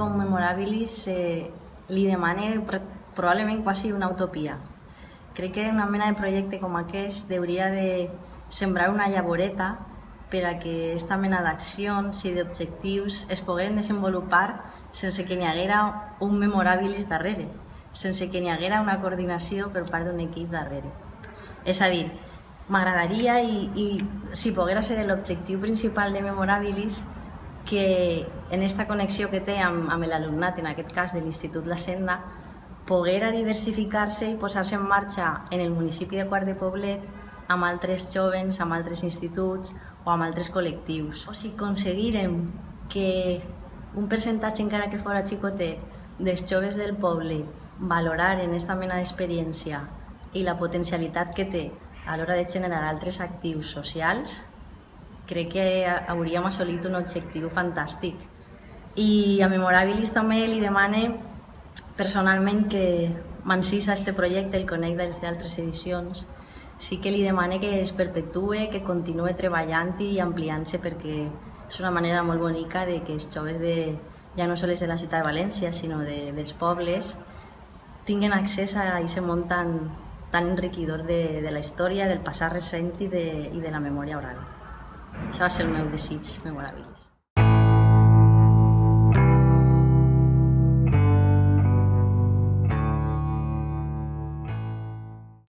com Memorabilis li demana probablement quasi una utopia. Crec que una mena de projecte com aquest hauria de sembrar una llavoreta per a que aquesta mena d'accions i d'objectius es pogueren desenvolupar sense que n'hi haguera un Memorabilis darrere, sense que n'hi haguera una coordinació per part d'un equip darrere. És a dir, m'agradaria, i si poguera ser l'objectiu principal de Memorabilis, que en aquesta connexió que té amb l'alumnat, en aquest cas de l'Institut La Senda, poguera diversificar-se i posar-se en marxa en el municipi de Quart de Poblet amb altres jovens, amb altres instituts o amb altres col·lectius. O si aconseguirem que un percentatge, encara que fora xicotet, dels joves del poble valoraren aquesta mena d'experiència i la potencialitat que té a l'hora de generar altres actius socials, crec que hauríem assolit un objectiu fantàstic. I a Memorabilis també li demane personalment que m'encisa este projecte, el conec des d'altres edicions, sí que li demane que es perpetue, que continue treballant i ampliant-se, perquè és una manera molt bonica de que els joves ja no sols de la ciutat de València, sinó dels pobles, tinguin accés a aquest món tan enriquidor de la història, del passat recent i de la memòria oral. Això va ser el meu desig Memorabilis.